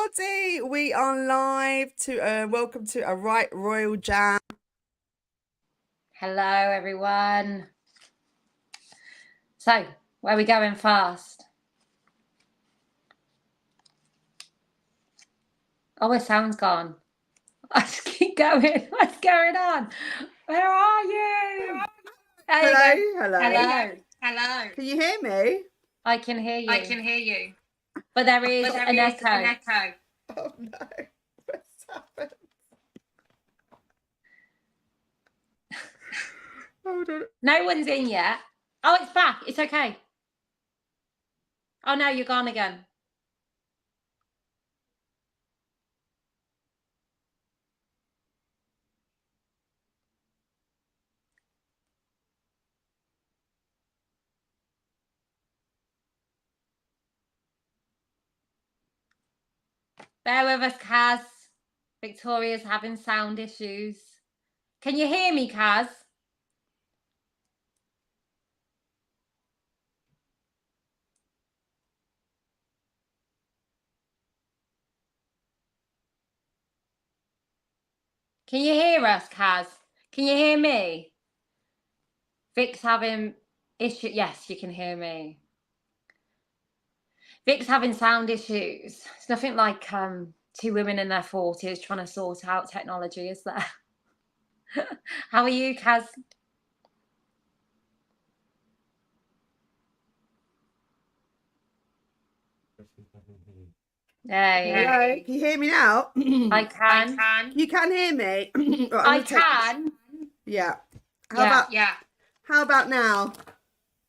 everybody. We are live to welcome to a Right Royal Jam. Hello, everyone. So, where are we going fast? Oh, my sound's gone. I just keep going. What's going on? Where are you? There you go. Hello. Can you hear me? I can hear you. I can hear you. But there is an echo. Oh no. What's happened? Hold on. No one's in yet. Oh, it's back. It's okay. Oh, no, you're gone again. Bear with us, Kaz. Victoria's having sound issues. Can you hear me, Kaz? Can you hear us, Kaz? Can you hear me? Vic's having issue. Yes, you can hear me. Vic's having sound issues. It's nothing like two women in their 40s trying to sort out technology, is there? How are you, Kaz? Hello. Can you hear me now? I can. You can hear me. Right, I can. Yeah. Yeah. How about now?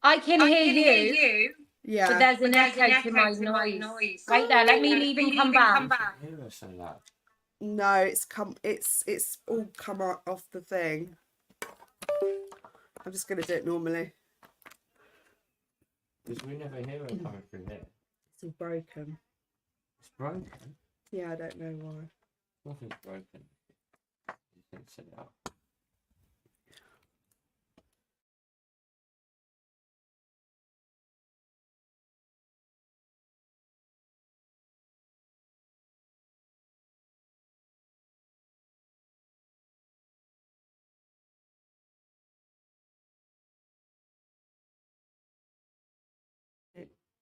I can hear you. Yeah. But there's an echo to my noise. Wait there, let me leave and come back. No, it's all come off the thing. I'm just gonna do it normally. Because we never hear it coming through here. It's all broken. It's broken? Yeah, I don't know why. Nothing's broken. You can set it up.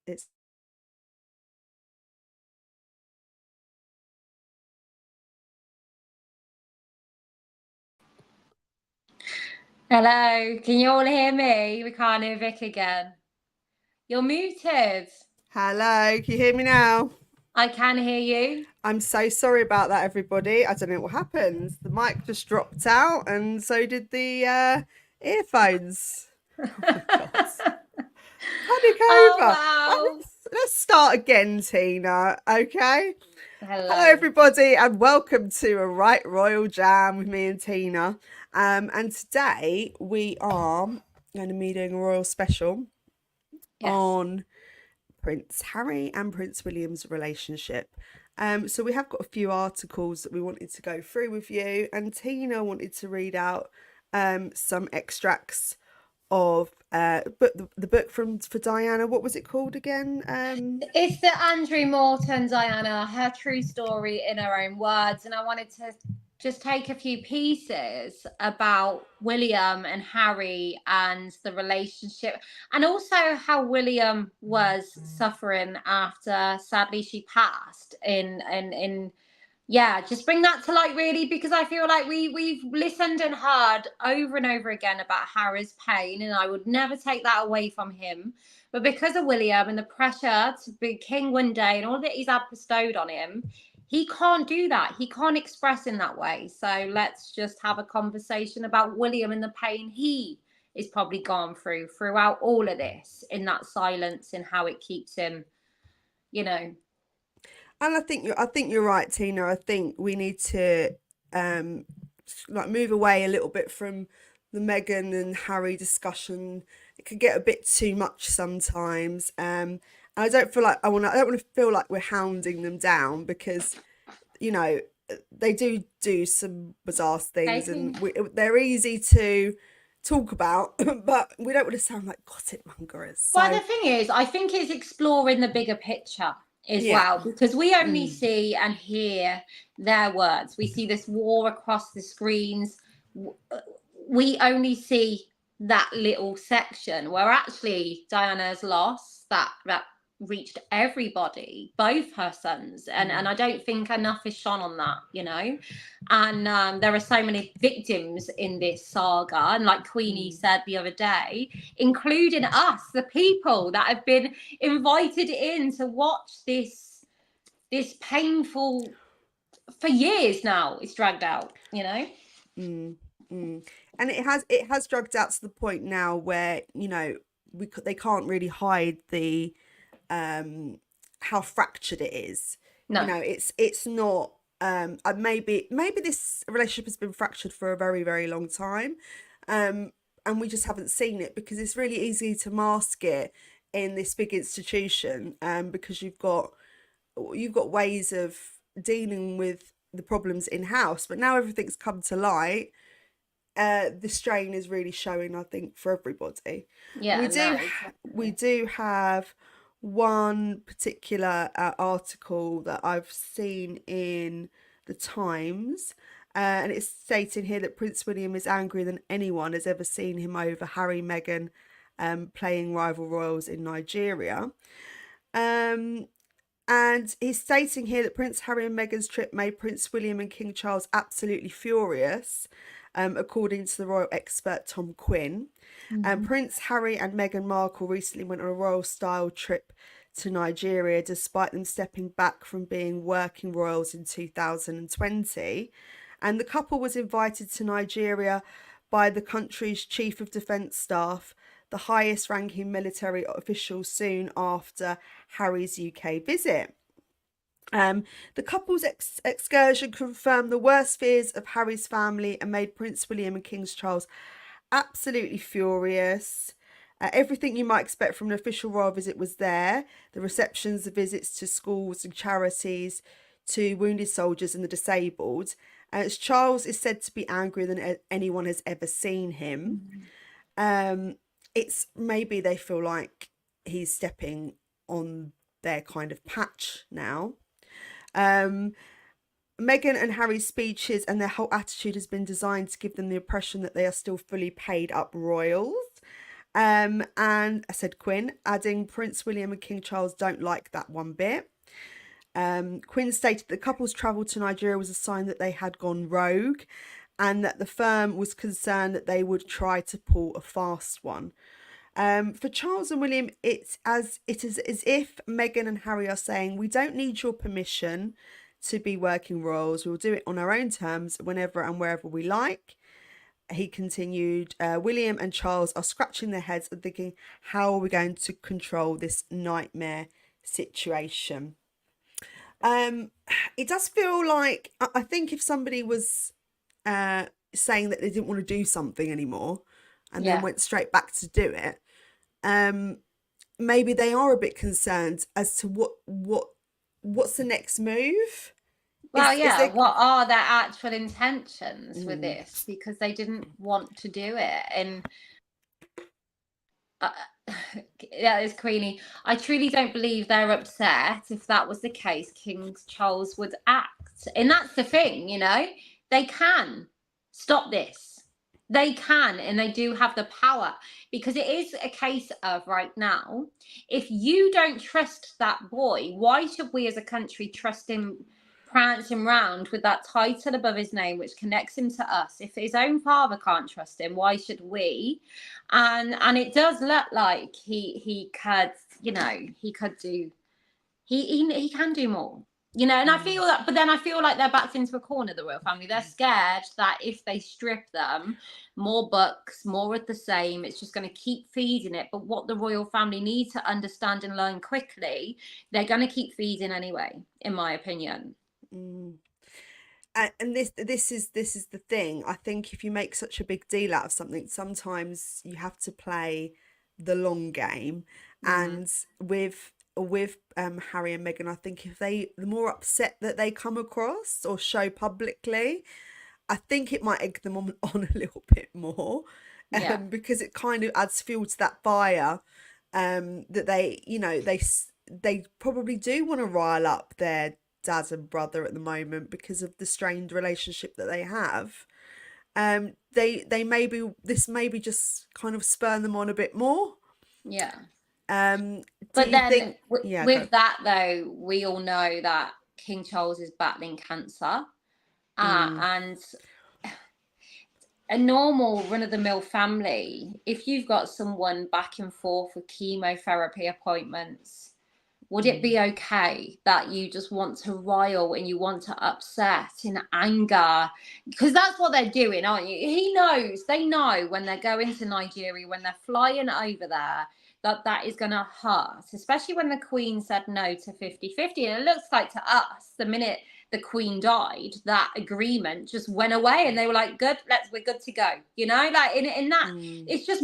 It's Hello, can you all hear me? We can't hear Vic again. You're muted. Hello, can you hear me now? I can hear you. I'm so sorry about that, everybody. I don't know what happened. The mic just dropped out, and so did the earphones. Oh my God. Panic over. Wow. Let's start again, Tina. Okay. Hello, everybody, and welcome to a Right Royal Jam with me and Tina. And today we are going to be doing a royal special on Prince Harry and Prince William's relationship. So we have got a few articles that we wanted to go through with you, and Tina wanted to read out some extracts of the book for Diana. What was it called again? It's the Andrew Morton Diana, her true story in her own words, and I wanted to just take a few pieces about William and Harry and the relationship, and also how William was suffering after, sadly, she passed in yeah, just bring that to light, really, because I feel like we've listened and heard over and over again about Harry's pain, and I would never take that away from him. But because of William and the pressure to be king one day and all that he's had bestowed on him, he can't do that. He can't express in that way. So let's just have a conversation about William and the pain he is probably gone through throughout all of this, in that silence, and how it keeps him, you know. And I think you're right, Tina. I think we need to like move away a little bit from the Meghan and Harry discussion. It can get a bit too much sometimes. And I don't feel like I don't want to feel like we're hounding them down, because you know they do some bizarre things, and they're easy to talk about, but we don't want to sound like gossip mongers. So. Well, the thing is, I think it's exploring the bigger picture. as Yeah. well, because we only Mm. see and hear their words. We see this war across the screens. We only see that little section where actually Diana's loss that reached everybody, both her sons, and I don't think enough is shone on that, you know. And there are so many victims in this saga, and like Queenie said the other day, including us, the people that have been invited in to watch this painful, for years now it's dragged out, you know. And it has dragged out to the point now where, you know, they can't really hide the how fractured it is. No. You know, it's not maybe this relationship has been fractured for a very, very long time, and we just haven't seen it because it's really easy to mask it in this big institution, because you've got ways of dealing with the problems in house, but now everything's come to light. The strain is really showing, I think, for everybody. Yeah, we do have one particular article that I've seen in the Times, and it's stating here that Prince William is angrier than anyone has ever seen him over Harry, Meghan playing rival royals in Nigeria. And he's stating here that Prince Harry and Meghan's trip made Prince William and King Charles absolutely furious, according to the royal expert Tom Quinn. Prince Harry and Meghan Markle recently went on a royal-style trip to Nigeria, despite them stepping back from being working royals in 2020. And the couple was invited to Nigeria by the country's Chief of Defence Staff, the highest ranking military official, soon after Harry's UK visit. The couple's excursion confirmed the worst fears of Harry's family and made Prince William and King Charles absolutely furious. Everything you might expect from an official royal visit was there. The receptions, the visits to schools and charities, to wounded soldiers and the disabled. As Charles is said to be angrier than anyone has ever seen him. It's maybe they feel like he's stepping on their kind of patch now. Meghan and Harry's speeches and their whole attitude has been designed to give them the impression that they are still fully paid up royals. And I said Quinn, adding Prince William and King Charles don't like that one bit. Quinn stated the couple's travel to Nigeria was a sign that they had gone rogue, and that the firm was concerned that they would try to pull a fast one. For Charles and William, it is as if Meghan and Harry are saying, we don't need your permission to be working royals. We'll do it on our own terms whenever and wherever we like. He continued, William and Charles are scratching their heads and thinking, how are we going to control this nightmare situation? It does feel like, I think if somebody was saying that they didn't want to do something anymore and then went straight back to do it, maybe they are a bit concerned as to what's the next move. Well, what are their actual intentions with this? Because they didn't want to do it. And that is Queenie. I truly don't believe they're upset. If that was the case, King Charles would act. And that's the thing, you know, they can stop this. They can, and they do have the power, because it is a case of right now, if you don't trust that boy, why should we as a country trust him prancing round with that title above his name, which connects him to us? If his own father can't trust him, why should we? And it does look like he could, you know, he can do more. You know, and I feel that, but then I feel like they're backed into a corner, the royal family. They're scared that if they strip them, more books, more of the same, it's just going to keep feeding it. But what the royal family need to understand and learn quickly, they're going to keep feeding anyway, in my opinion. And this is the thing. I think if you make such a big deal out of something, sometimes you have to play the long game. And with Harry and Meghan, I think if the more upset that they come across or show publicly, I think it might egg them on a little bit more, because it kind of adds fuel to that fire, that they, you know, they probably do want to rile up their dad and brother at the moment because of the strained relationship that they have. They maybe this maybe just kind of spurn them on a bit more. Yeah. Do But you then think? Yeah, go. with that though, we all know that King Charles is battling cancer, and a normal run-of-the-mill family, if you've got someone back and forth with chemotherapy appointments, would it be okay that you just want to rile and you want to upset in anger? Because that's what they're doing, aren't you? They know when they're going to Nigeria, when they're flying over there, that is going to hurt, especially when the Queen said no to 50-50. And it looks like to us, the minute the Queen died, that agreement just went away and they were like, good, we're good to go. You know, like in that, it's just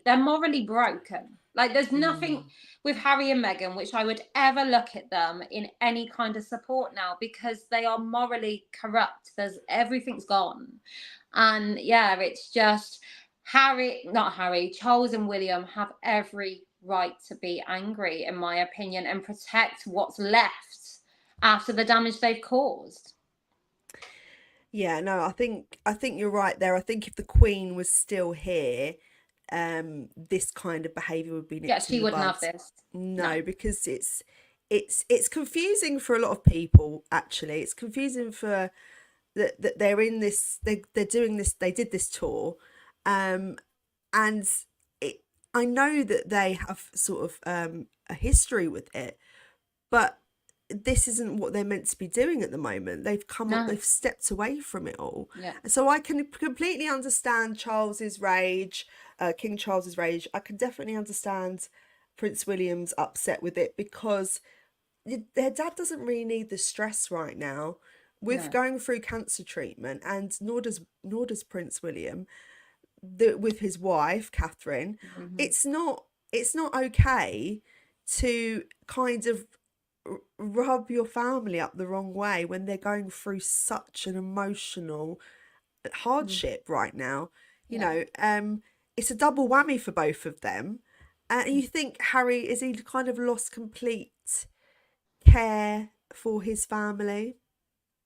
they're morally broken. Like there's nothing with Harry and Meghan which I would ever look at them in any kind of support now, because they are morally corrupt. Everything's gone. And yeah, it's just Charles and William have every right to be angry, in my opinion, and protect what's left after the damage they've caused. Yeah, no, I think you're right there. I think if the Queen was still here, this kind of behaviour would be nipped in she the wouldn't bud. have this. No, because it's confusing for a lot of people. Actually, it's confusing for that they're in this. They're doing this. They did this tour, and I know that they have sort of a history with it, but this isn't what they're meant to be doing at the moment. They've they've stepped away from it all. Yeah. So I can completely understand Charles's rage, King Charles's rage. I can definitely understand Prince William's upset with it, because their dad doesn't really need the stress right now with going through cancer treatment, and nor does Prince William with his wife Catherine. It's not okay to kind of rub your family up the wrong way when they're going through such an emotional hardship right now. You know, it's a double whammy for both of them. And you think Harry, is he kind of lost complete care for his family?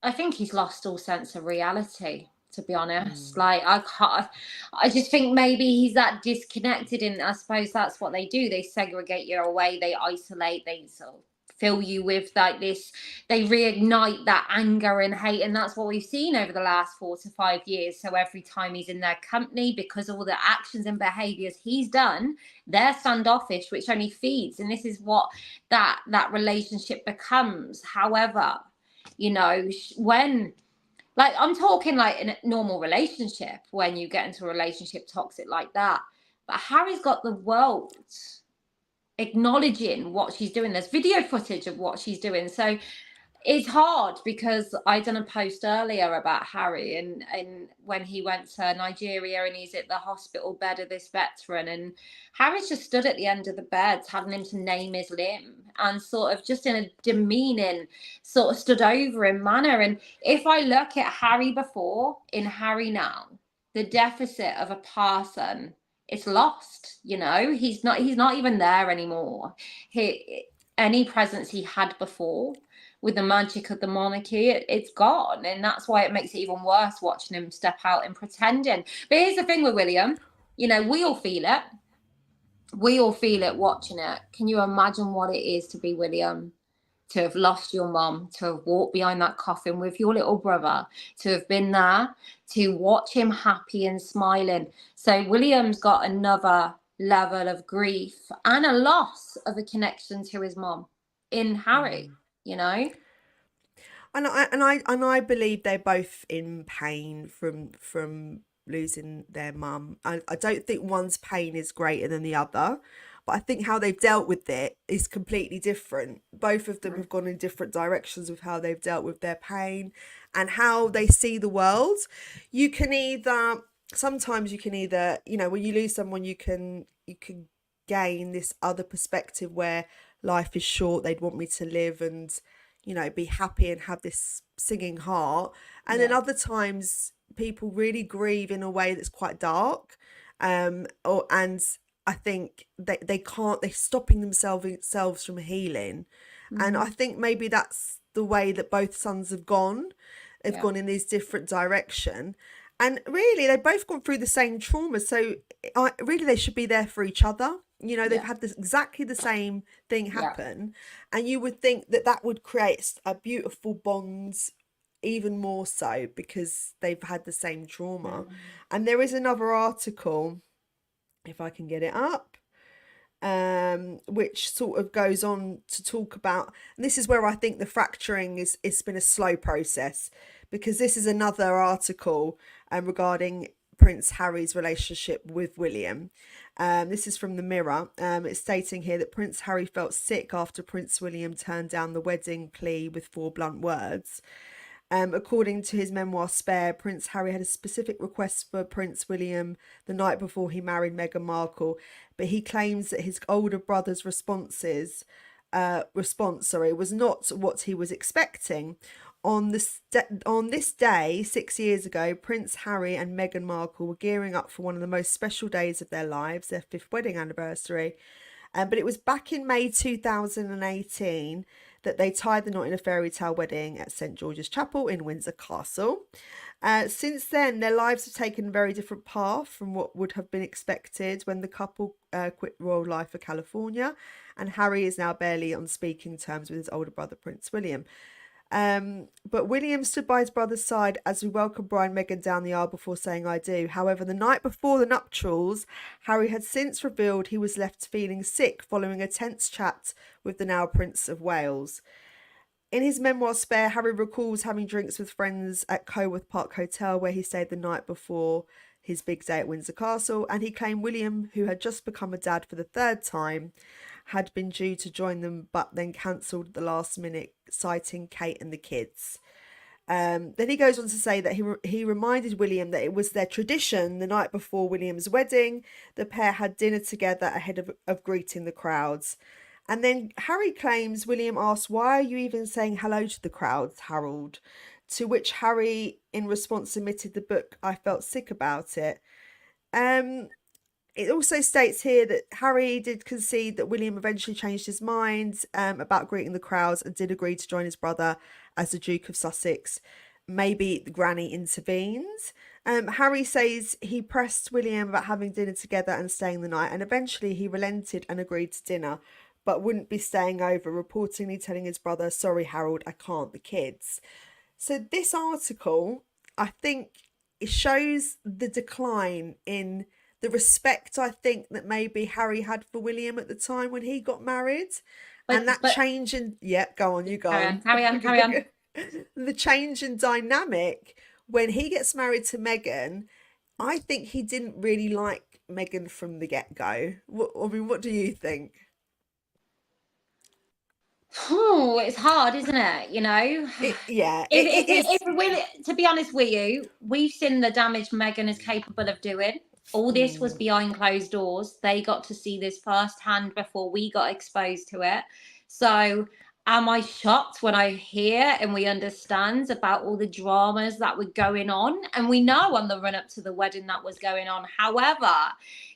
I think he's lost all sense of reality, to be honest. Like I just think maybe he's that disconnected, and I suppose that's what they do. They segregate you away, they isolate, they sort of fill you with like this, they reignite that anger and hate, and that's what we've seen over the last 4 to 5 years. So every time he's in their company, because of all the actions and behaviors he's done, they're standoffish, which only feeds, and this is what that relationship becomes. However, you know, when, like, I'm talking like in a normal relationship, when you get into a relationship toxic like that, but Harry's got the world acknowledging what she's doing. There's video footage of what she's doing. So it's hard, because I done a post earlier about Harry and when he went to Nigeria and he's at the hospital bed of this veteran, and Harry's just stood at the end of the bed telling him to name his limb, and sort of just in a demeaning sort of stood over him manner. And if I look at Harry before in Harry now, the deficit of a person, it's lost. You know, he's not even there anymore. Any presence he had before with the magic of the monarchy, it's gone. And that's why it makes it even worse watching him step out and pretending. But here's the thing with William, you know, we all feel it watching it. Can you imagine what it is to be William, to have lost your mum, to have walked behind that coffin with your little brother, to have been there, to watch him happy and smiling? So William's got another level of grief and a loss of a connection to his mum in Harry, you know. And I believe they're both in pain from losing their mum. I don't think one's pain is greater than the other, but I think how they've dealt with it is completely different. Both of them have gone in different directions with how they've dealt with their pain and how they see the world. Sometimes you can either, you know, when you lose someone, you can gain this other perspective where life is short. They'd want me to live and, you know, be happy and have this singing heart. And then other times people really grieve in a way that's quite dark. And I think they can't, they're stopping themselves from healing. And I think maybe that's the way that both sons have gone. They've gone in these different direction. And really, they've both gone through the same trauma. So really, they should be there for each other. You know, they've had exactly the same thing happen. And you would think that that would create a beautiful bond, even more so because they've had the same trauma. And there is another article, if I can get it up, which sort of goes on to talk about, and this is where I think the fracturing it's been a slow process, because this is another article regarding Prince Harry's relationship with William. This is from the Mirror. It's stating here that Prince Harry felt sick after Prince William turned down the wedding plea with 4 blunt words. According to his memoir Spare, Prince Harry had a specific request for Prince William the night before he married Meghan Markle, but he claims that his older brother's response was not what he was expecting. On this day, 6 years ago, Prince Harry and Meghan Markle were gearing up for one of the most special days of their lives, their 5th wedding anniversary. But it was back in May 2018 that they tied the knot in a fairy tale wedding at St George's Chapel in Windsor Castle. Since then, their lives have taken a very different path from what would have been expected when the couple quit royal life for California, and Harry is now barely on speaking terms with his older brother, Prince William. But William stood by his brother's side as we welcomed Bride and Meghan down the aisle before saying I do. However, the night before the nuptials, Harry had since revealed he was left feeling sick following a tense chat with the now Prince of Wales. In his memoir Spare, Harry recalls having drinks with friends at Coworth Park Hotel, where he stayed the night before his big day at Windsor Castle, and he claimed William, who had just become a dad for the 3rd time, had been due to join them but then cancelled at the last minute, citing Kate and the kids. Then he goes on to say that he reminded William that it was their tradition the night before William's wedding. The pair had dinner together ahead of greeting the crowds. And then Harry claims William asked, "Why are you even saying hello to the crowds, Harold?" To which Harry, in response, admitted the book, "I felt sick about it." It also states here that Harry did concede that William eventually changed his mind about greeting the crowds and did agree to join his brother as the Duke of Sussex. Maybe the granny intervened. Harry says he pressed William about having dinner together and staying the night, and eventually he relented and agreed to dinner, but wouldn't be staying over, reportedly telling his brother, "Sorry, Harold, I can't, the kids." So this article, I think, it shows the decline in the respect, I think, that maybe Harry had for William at the time when he got married. And that change in... Yeah, go on, you go on. Carry on. The change in dynamic when he gets married to Meghan, I think he didn't really like Meghan from the get-go. What do you think? Oh, it's hard, isn't it? You know, to be honest with you, we've seen the damage Meghan is capable of doing. All this was behind closed doors. They got to see this firsthand before we got exposed to it. So am I shocked when I hear and we understand about all the dramas that were going on? And we know on the run up to the wedding that was going on. However,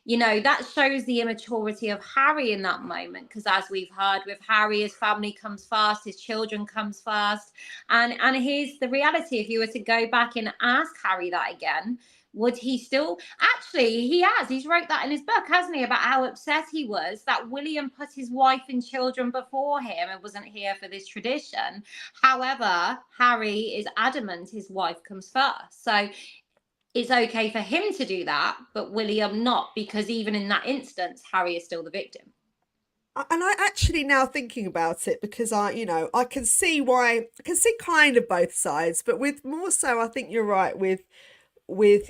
you know, that shows the immaturity of Harry in that moment, because as we've heard with Harry, his family comes first, his children comes first. And here's the reality. If you were to go back and ask Harry that again, would he still... Actually, he's wrote that in his book, hasn't he, about how upset he was that William put his wife and children before him and wasn't here for this tradition. However, Harry is adamant his wife comes first. So it's okay for him to do that, but William not, because even in that instance, Harry is still the victim. And I actually, now thinking about it, because I can see kind of both sides, but with more so, I think you're right with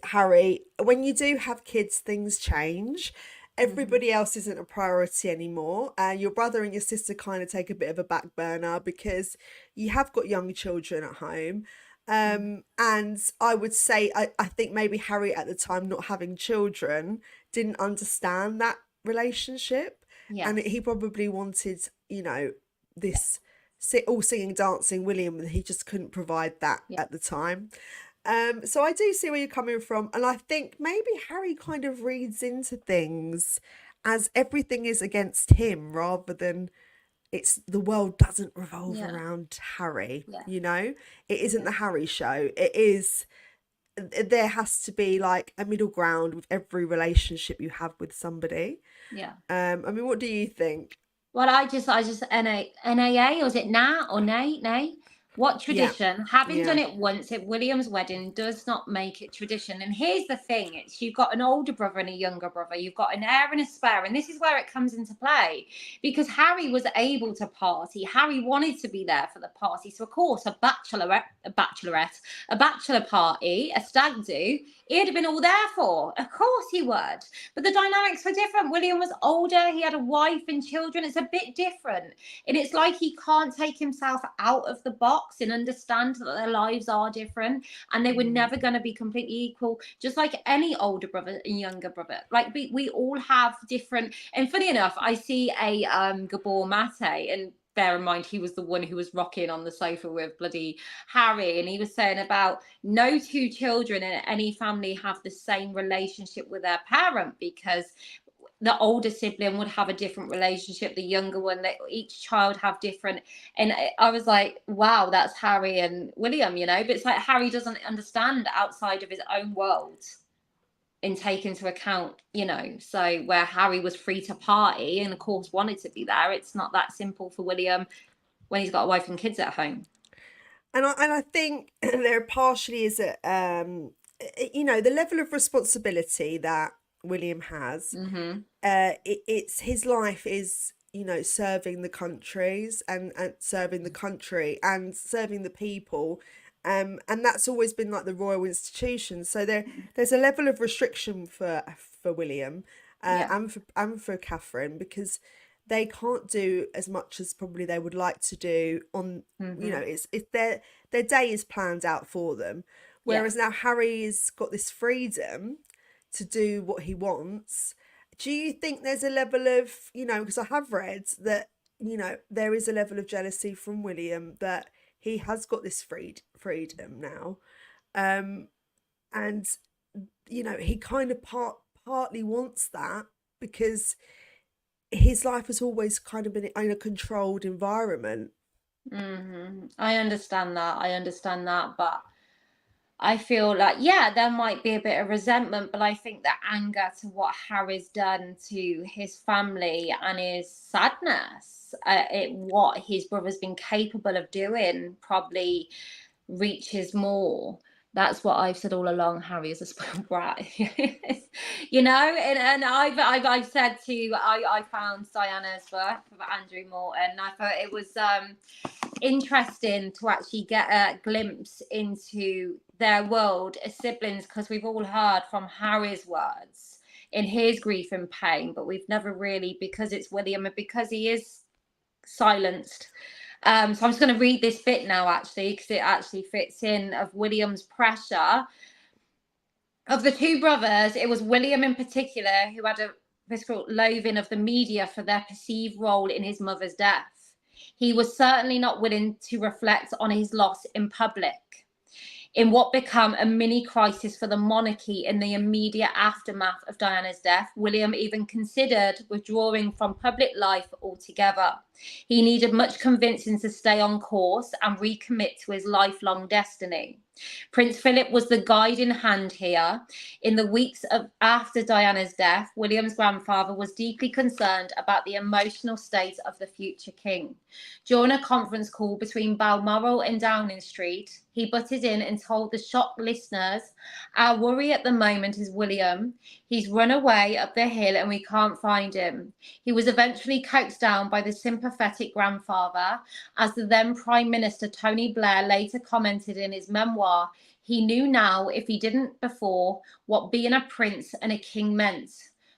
Harry. When you do have kids, things change. Everybody else isn't a priority anymore. Your brother and your sister kind of take a bit of a back burner because you have got young children at home. And I would say, I think maybe Harry at the time, not having children, didn't understand that relationship. Yes. And he probably wanted, this all singing, dancing William, and he just couldn't provide that at the time. So I do see where you're coming from, and I think maybe Harry kind of reads into things as everything is against him rather than it's the world doesn't revolve Yeah. around Harry. Yeah. You know, it isn't Yeah. the Harry show. It is, there has to be like a middle ground with every relationship you have with somebody. Yeah. I mean, what do you think? Well, I just NAA, or is it NA or nay? What tradition? Having Yeah. done it once at William's wedding does not make it tradition. And here's the thing: it's you've got an older brother and a younger brother. You've got an heir and a spare, and this is where it comes into play. Because Harry was able to party. Harry wanted to be there for the party. So of course, a bachelor party, a stag do, he'd have been all there for. Of course he would. But the dynamics were different. William was older. He had a wife and children. It's a bit different. And it's like he can't take himself out of the box and understand that their lives are different and they were never going to be completely equal, just like any older brother and younger brother. Like we all have different. And funny enough, I see a Gabor Mate, and bear in mind he was the one who was rocking on the sofa with bloody Harry, and he was saying about no two children in any family have the same relationship with their parent, because the older sibling would have a different relationship, the younger one, that each child have different. And I was like, wow, that's Harry and William, you know. But it's like Harry doesn't understand outside of his own world and take into account, you know, so where Harry was free to party and of course wanted to be there, it's not that simple for William when he's got a wife and kids at home. And I think there partially is you know, the level of responsibility that William has. It's his life is, you know, serving the countries and serving the country and serving the people. And that's always been like the royal institution. So there's a level of restriction for William and for Catherine, because they can't do as much as probably they would like to do on, you know, it's their day is planned out for them. Whereas now Harry's got this freedom to do what he wants. Do you think there's a level of, you know, because I have read that, you know, there is a level of jealousy from William that he has got this freedom now. And, you know, he kind of partly wants that because his life has always kind of been in a controlled environment. I understand that, but I feel like, yeah, there might be a bit of resentment, but I think the anger to what Harry's done to his family and his sadness at what his brother's been capable of doing probably reaches more. That's what I've said all along. Harry is a spoiled brat, you know. And I've said to I found Diana's book of Andrew Morton. I thought it was interesting to actually get a glimpse into their world as siblings, because we've all heard from Harry's words in his grief and pain, but we've never really, because it's William and because he is silenced. So I'm just going to read this bit now, actually, because it actually fits in of William's pressure. Of the two brothers, it was William in particular who had a visceral loathing of the media for their perceived role in his mother's death. He was certainly not willing to reflect on his loss in public. In what became a mini crisis for the monarchy in the immediate aftermath of Diana's death, William even considered withdrawing from public life altogether. He needed much convincing to stay on course and recommit to his lifelong destiny. Prince Philip was the guiding hand here. In the weeks after Diana's death, William's grandfather was deeply concerned about the emotional state of the future king. During a conference call between Balmoral and Downing Street, he butted in and told the shocked listeners, "Our worry at the moment is William. He's run away up the hill and we can't find him." He was eventually coaxed down by the sympathetic grandfather. As the then Prime Minister Tony Blair later commented in his memoir, he knew now, if he didn't before, what being a prince and a king meant.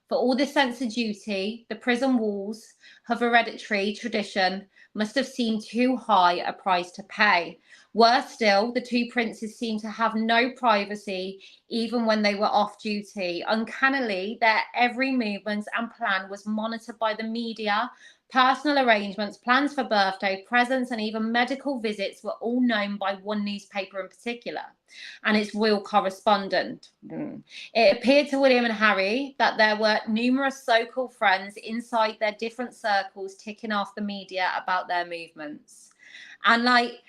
For all the sense of duty, the prison walls of hereditary tradition must have seemed too high a price to pay. Worse still, the two princes seemed to have no privacy even when they were off duty. Uncannily, their every movement and plan was monitored by the media, Personal arrangements, plans for birthday, presents, and even medical visits were all known by one newspaper in particular and its royal correspondent. It appeared to William and Harry that there were numerous so-called friends inside their different circles ticking off the media about their movements. And like,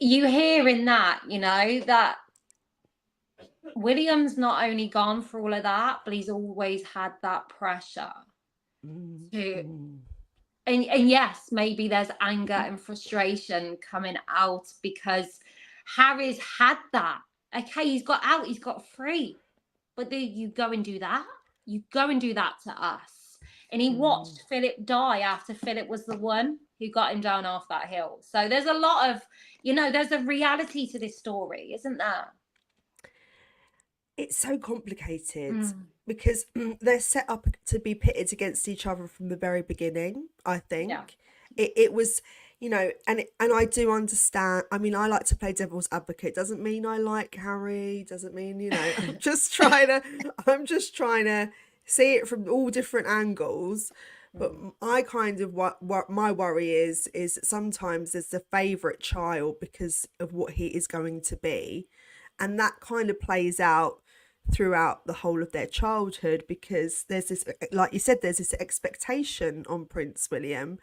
you hear in that, you know, that William's not only gone through all of that, but he's always had that pressure to, and yes, maybe there's anger and frustration coming out because Harry's had that. Okay, he's got out, he's got free, but you go and do that. You go and do that to us. And he watched Philip die after Philip was the one who got him down off that hill. So there's a lot of, you know, there's a reality to this story, isn't there? It's so complicated because they're set up to be pitted against each other from the very beginning. I think it was, you know, and I do understand. I mean, I like to play devil's advocate. Doesn't mean I like Harry. Doesn't mean, you know, I'm just trying to see it from all different angles. But I kind of what my worry is that sometimes there's the favourite child because of what he is going to be, and that kind of plays out throughout the whole of their childhood because there's this, like you said, there's this expectation on Prince William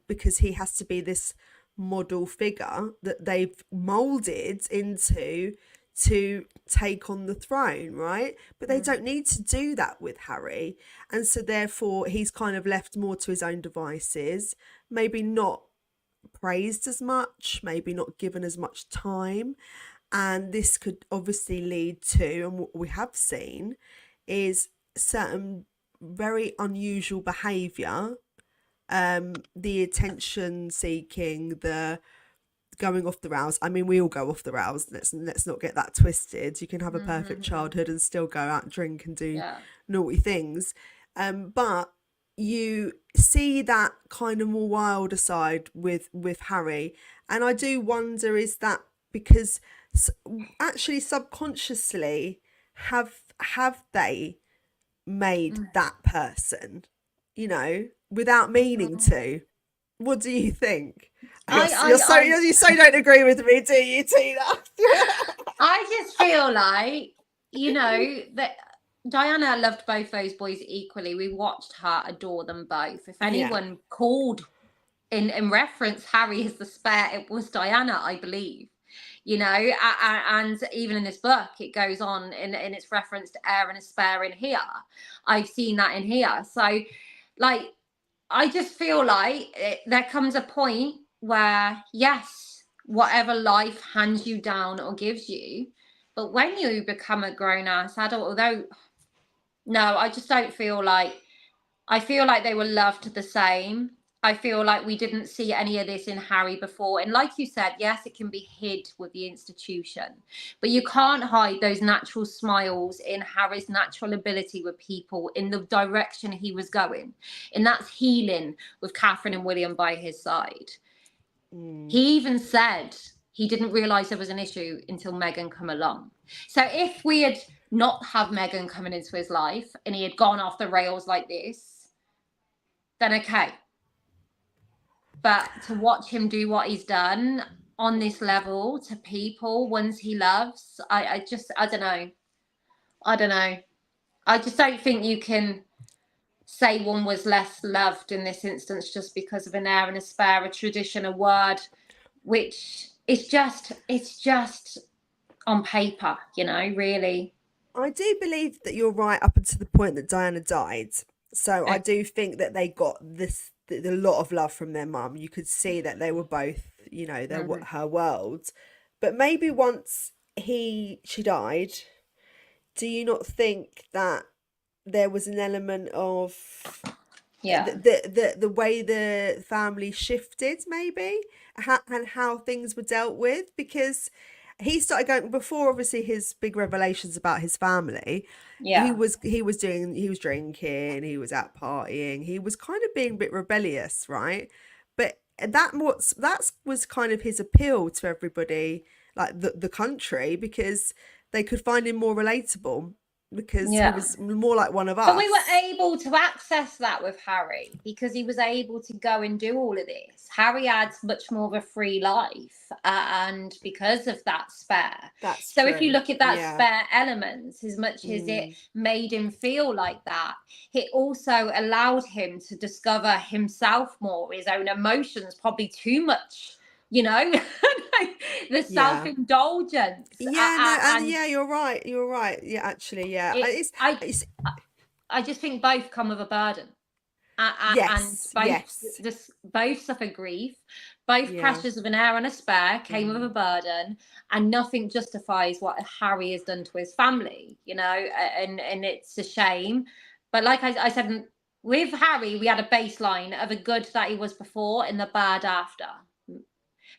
because he has to be this model figure that they've molded into to take on the throne, right? But they don't need to do that with Harry, and so therefore he's kind of left more to his own devices, maybe not praised as much, maybe not given as much time. And this could obviously lead to, and what we have seen is certain very unusual behaviour, the attention seeking, the going off the rails. I mean, we all go off the rails. Let's not get that twisted. You can have a perfect childhood and still go out and drink and do naughty things. But you see that kind of more wilder side with Harry. And I do wonder, is that because actually subconsciously have they made that person, you know, without meaning to? What do you think? You so don't agree with me, do you, Tina? I just feel like, you know, that Diana loved both those boys equally. We watched her adore them both. If anyone called in reference Harry as the spare, it was Diana, I believe. You know, and even in this book, it goes on in its reference to heir and a spare in here. I've seen that in here. So, like, I just feel like there comes a point where, yes, whatever life hands you down or gives you, but when you become a grown-ass adult, although, no, I just don't feel like, I feel like they were loved the same. I feel like we didn't see any of this in Harry before. And like you said, yes, it can be hid with the institution, but you can't hide those natural smiles in Harry's natural ability with people in the direction he was going. And that's healing with Catherine and William by his side. He even said he didn't realise there was an issue until Meghan come along. So if we had not have Meghan coming into his life and he had gone off the rails like this, then okay. But to watch him do what he's done on this level to people, ones he loves, I don't know. I just don't think you can say one was less loved in this instance just because of an heir and a spare, a tradition, a word, which it's just on paper, you know, really. I do believe that you're right up until the point that Diana died. So I do think that they got a lot of love from their mum. You could see that they were both, you know, they're her world. But maybe once she died, do you not think that there was an element of the way the family shifted, maybe, and how things were dealt with? Because he started going, before obviously his big revelations about his family, he was drinking, he was out partying, he was kind of being a bit rebellious, right? But that was kind of his appeal to everybody, like the country, because they could find him more relatable. because he Yeah. was more like one of us. But we were able to access that with Harry because he was able to go and do all of this. Harry had much more of a free life, and because of that spare. That's So true. if you look at that Yeah. spare element, as much as it made him feel like that, it also allowed him to discover himself more, his own emotions, probably too much, you know, the self-indulgence. Yeah, you're right. Yeah, actually, yeah. I just think both come with a burden. Yes, And yes. both suffer grief. Both Yeah. pressures of an heir and a spare came with a burden, and nothing justifies what Harry has done to his family, you know, and it's a shame. But like I said, with Harry, we had a baseline of the good that he was before and the bad after.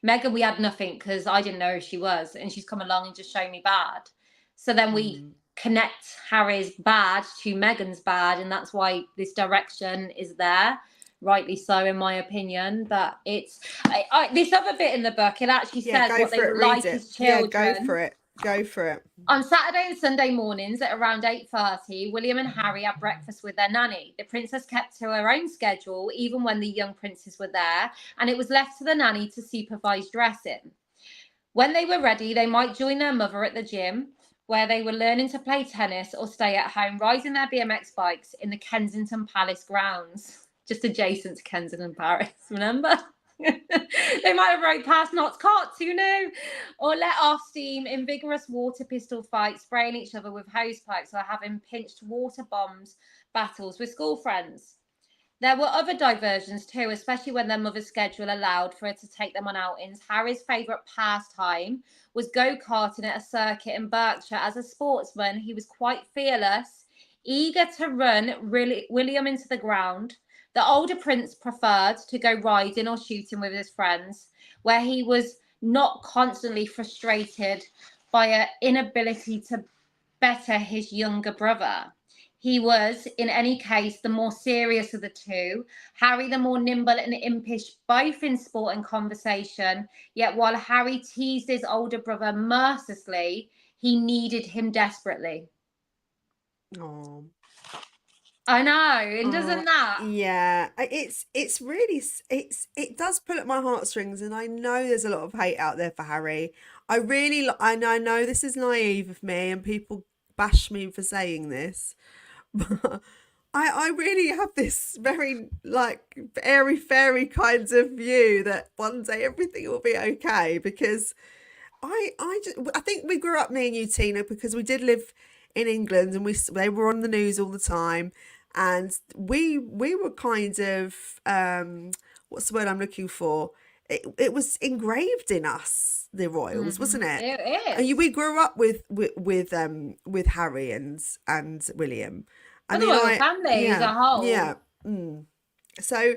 Meghan, we had nothing because I didn't know who she was, and she's come along and just shown me bad. So then we connect Harry's bad to Meghan's bad, and that's why this direction is there. Rightly so, in my opinion. But it's this other bit in the book. It actually says what they were like as children. Yeah, go for it. On Saturday and Sunday mornings at around 8:30, William and Harry had breakfast with their nanny. The princess kept to her own schedule, even when the young princes were there, and it was left to the nanny to supervise dressing. When they were ready, they might join their mother at the gym, where they were learning to play tennis or stay at home, riding their BMX bikes in the Kensington Palace grounds, just adjacent to Kensington Palace, remember? They might have rode past Knott's Cots, who knew? Or let off steam in vigorous water pistol fights, spraying each other with hose pipes or having pinched water bombs battles with school friends. There were other diversions too, especially when their mother's schedule allowed for her to take them on outings. Harry's favourite pastime was go-karting at a circuit in Berkshire. As a sportsman, he was quite fearless, eager to run William into the ground. The older prince preferred to go riding or shooting with his friends, where he was not constantly frustrated by an inability to better his younger brother. He was, in any case, the more serious of the two. Harry, the more nimble and impish, both in sport and conversation. Yet while Harry teased his older brother mercilessly, he needed him desperately. Oh, I know, and doesn't that? Yeah, it's really it does pull at my heartstrings, and I know there's a lot of hate out there for Harry. I know this is naive of me, and people bash me for saying this, but I really have this very like airy fairy kinds of view that one day everything will be okay, because I think we grew up, me and you, Tina, because we did live in England, and they were on the news all the time, and we were kind of what's the word I'm looking for? It was engraved in us, the royals, wasn't it? It is. And we grew up with Harry and William. And the royal family as a whole. Yeah. So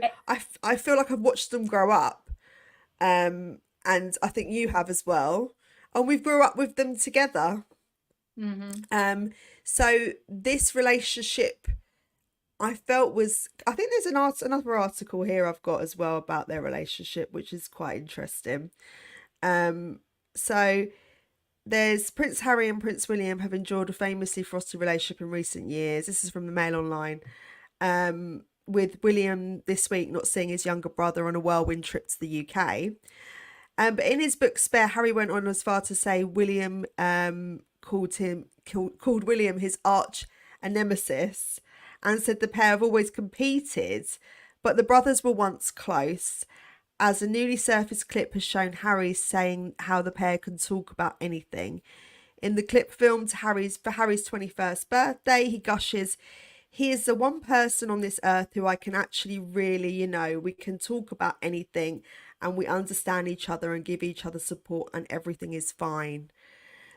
I feel like I've watched them grow up, and I think you have as well, and we've grew up with them together. So this relationship, I felt I think there's another article here I've got as well about their relationship, which is quite interesting. So there's Prince Harry and Prince William have enjoyed a famously frosty relationship in recent years. This is from the Mail Online. With William this week not seeing his younger brother on a whirlwind trip to the UK. But in his book Spare, Harry went on as far to say William called William his arch nemesis, and said the pair have always competed, but the brothers were once close. As a newly surfaced clip has shown Harry saying how the pair can talk about anything. In the clip filmed for Harry's 21st birthday, he gushes, "He is the one person on this earth who I can actually really, we can talk about anything and we understand each other and give each other support and everything is fine."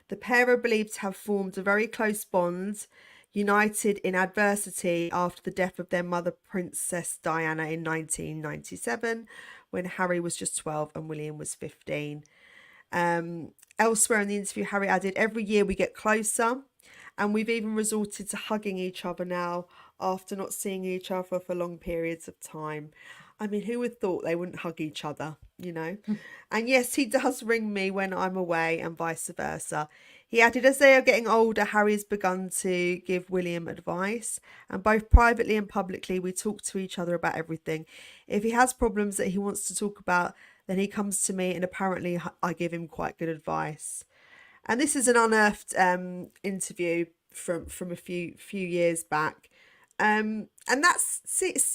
The pair are believed to have formed a very close bond, united in adversity after the death of their mother, Princess Diana, in 1997, when Harry was just 12 and William was 15. Elsewhere in the interview, Harry added, "Every year we get closer, and we've even resorted to hugging each other now after not seeing each other for long periods of time." I mean, who would have thought they wouldn't hug each other? you know. And yes, he does ring me when I'm away and vice versa. He added, as they are getting older, Harry has begun to give William advice, and both privately and publicly, we talk to each other about everything. If he has problems that he wants to talk about, then he comes to me, and apparently I give him quite good advice. And this is an unearthed interview from a few years back. And that's,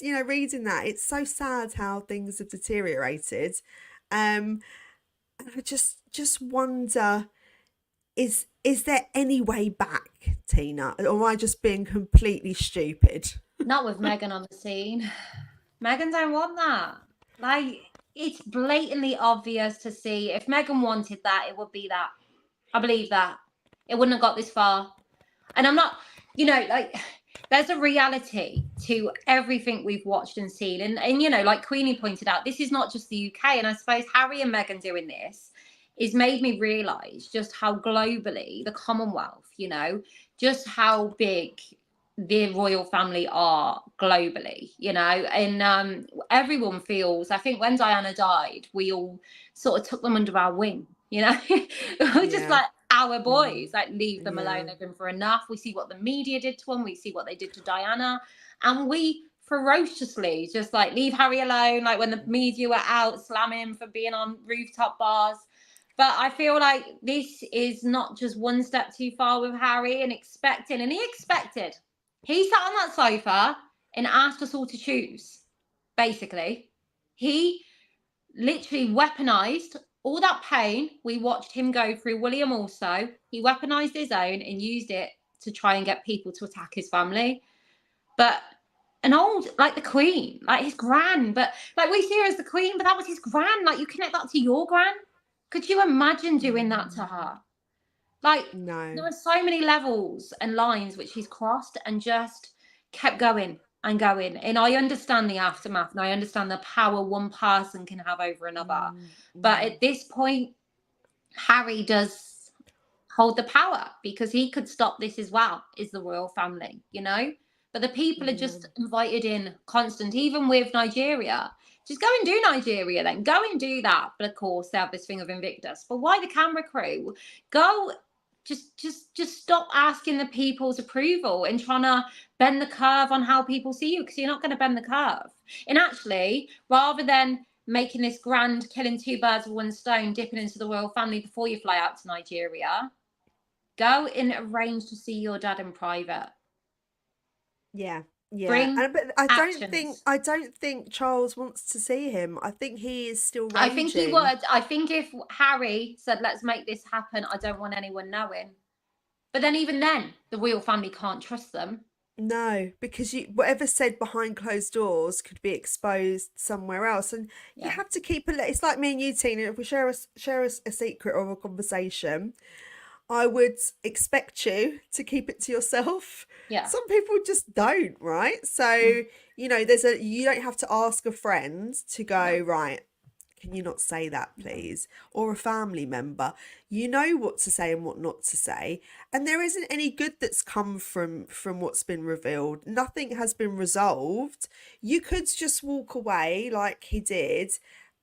you know, reading that, it's so sad how things have deteriorated. And I just wonder, is there any way back, Tina? Or am I just being completely stupid? Not with Meghan on the scene. Meghan don't want that. Like, it's blatantly obvious to see. If Meghan wanted that, it would be that. I believe that. It wouldn't have got this far. And I'm not, you know, like, there's a reality to everything we've watched and seen. And you know, like Queenie pointed out, this is not just the UK. And I suppose Harry and Meghan doing this is made me realise just how globally the Commonwealth, you know, just how big the royal family are globally, you know. And everyone feels, I think when Diana died, we all sort of took them under our wing, you know. We're just like our boys, like leave them alone, they've been for enough. We see what the media did to them, we see what they did to Diana, and we ferociously just like leave Harry alone, like when the media were out slamming him for being on rooftop bars. But I feel like this is not just one step too far with Harry, and he expected, he sat on that sofa and asked us all to choose, basically. He literally weaponized all that pain we watched him go through. William also, he weaponized his own and used it to try and get people to attack his family. But an old, like the Queen, like his gran, but like we see her as the Queen, but that was his gran. Like, you connect that to your gran. Could you imagine doing that to her? Like, no. There are so many levels and lines which he's crossed and just kept going and going. And I understand the aftermath, and I understand the power one person can have over another. But at this point, Harry does hold the power, because he could stop this as well, is the royal family, you know. But the people are just invited in constant, even with Nigeria. Just go and do Nigeria then. Go and do that. But of course, they have this thing of Invictus. But why the camera crew? Go, just stop asking the people's approval and trying to bend the curve on how people see you, because you're not going to bend the curve. And actually, rather than making this grand killing two birds with one stone, dipping into the royal family before you fly out to Nigeria, go and arrange to see your dad in private. Yeah. But I don't think Charles wants to see him. I think he is still raging. I think he would. I think if Harry said, let's make this happen, I don't want anyone knowing. But then even then, the royal family can't trust them. No, because whatever's said behind closed doors could be exposed somewhere else, and you have to keep it's like me and you, Tina. If we share a secret or a conversation, I would expect you to keep it to yourself. Yeah. Some people just don't, right? So, you know, you don't have to ask a friend to go, right, can you not say that, please? Or a family member. You know what to say and what not to say. And there isn't any good that's come from what's been revealed. Nothing has been resolved. You could just walk away like he did.